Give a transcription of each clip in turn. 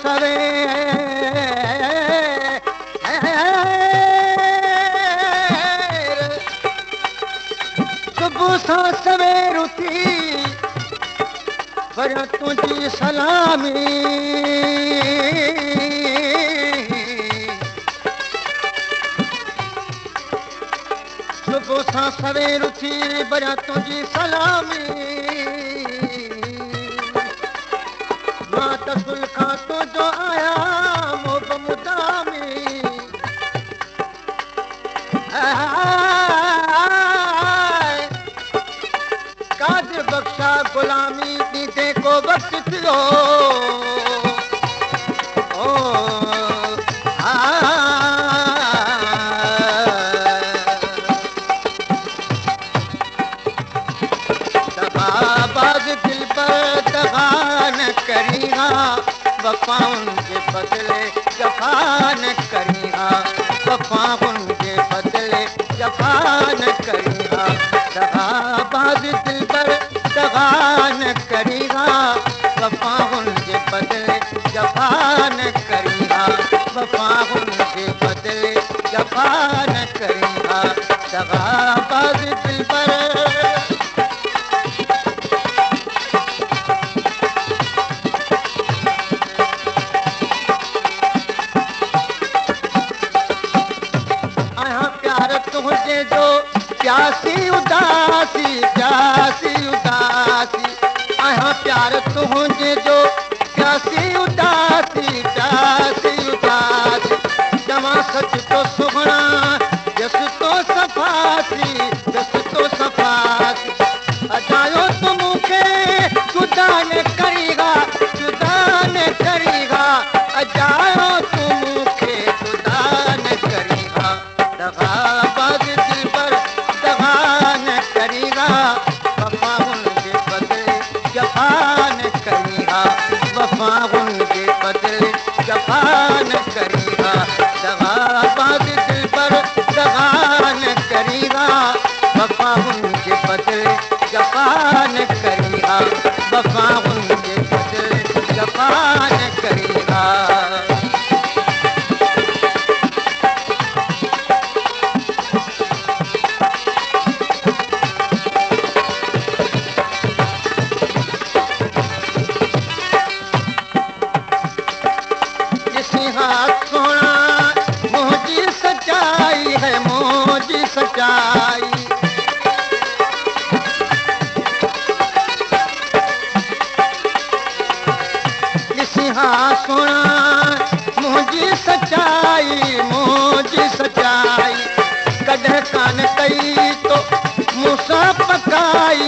सवेर सुबुह सां सवेर उथी पर तुंहिंजी सलामी सुबुह सां सवेर उथी पर तुंहिंजी सलामी मां त सुलखा तुंहिंजो आया मोब मुदामी कादिर बख्शा गुलामी ॾींदे को वक़्त थियो दगाबाज दिल पर दगा न करीहा वफ़ाउनि जे बदिले जफ़ा न करीहा वफ़ाउनि जे बदिले जफ़ा न करीहा दगाबाज दिल पर दगा न करीहा वफ़ाउनि जे बदिले जफ़ा न करीहा वफ़ाउनि जे बदिले जफ़ा न करीहा दगाबाज दिल पर तुझे जो प्यासी उदासी प्यासी उदासी आया प्यार तुझे जो प्यासी उदासी प्यासी उदासी जमा सच तो सुगणा जस तो सफासी जस तो सफासी अजायो तुम के जुदा न करीगा अजायो तुम के जुदा न करीगा दगाबाज दिल पर दगा न करीगा वफ़ाउनि जे बदिले जफ़ा न करीगा वफ़ाउनि जे बदिले जफ़ा न करीगा दगाबाज दिल पर दगा न करीगा वफ़ाउनि जे बदिले जफ़ा न करीगा वफ़ाउनि जे बदिले जफ़ा न करीगा सच्चाई ॾिसी सुणा मुंहिंजी सच्चाई कॾहिं कान कई तो मूंसां पकाई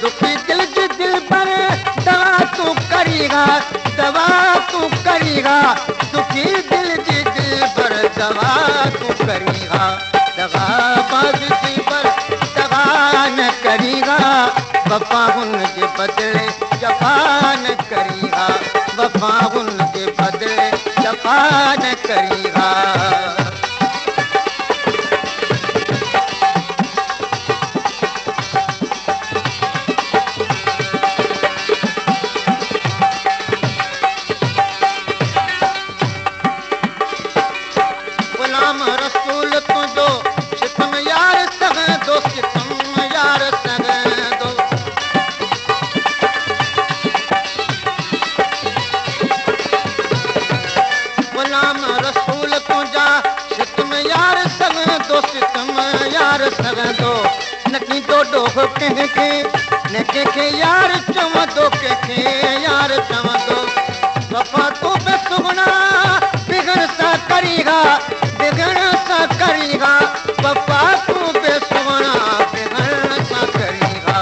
दुखी दिल जी दिल पर दवा तूं करीगा दुखी दिल जी दिल पर दवा तूं करीगा दगाबाज दिल पर दगा न करीगा वफ़ाउनि जे बदिले जफ़ा न करीगा वफ़ाउनि जे बदिले जफ़ा न करीगा गुलाम रसूल तुंहिंजो सितम यार सघंदो सितम यार सघंदो गुलाम रसूल तुंहिंजा सितम यार सघंदो न ॾींदो ॾोह कंहिंखे न कंहिंखे यार चवंदो कंहिंखे यार चवंदो वफ़ा तूं बि सुगुणा बिगड़ सां करीगा वफ़ा तूं बि सुगुणा बिगड़ सां करीगा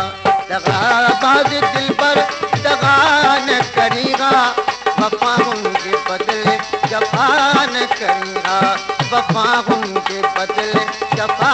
दगाबाज दिल पर दगा न करीगा वफ़ाउनि जे बदिले जफ़ा न करीगा वफ़ाउनि जे बदिले जफ़ा